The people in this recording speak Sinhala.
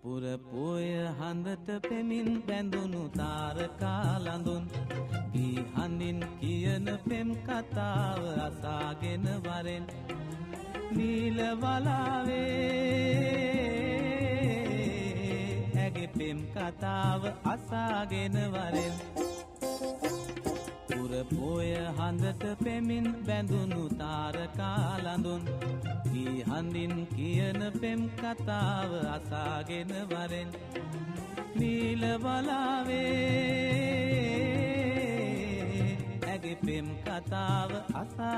පුරපොය හඳට පෙමින් බැඳුණු තාරකා ලඳුන් ගී හඳින් කියන පෙම් කතාව අසාගෙන වරෙන් නීල වලාවේ ඇගේ පෙම් කතාව අසාගෙන වරෙන් පුරපොය හඳට පෙමින් බැඳුණු තාරකා ලඳුන් ගී හඳින් කියන පෙම් කතාව අසාගෙන වරෙන් නීල වලාවේ ඇගේ පෙම් කතාව අසා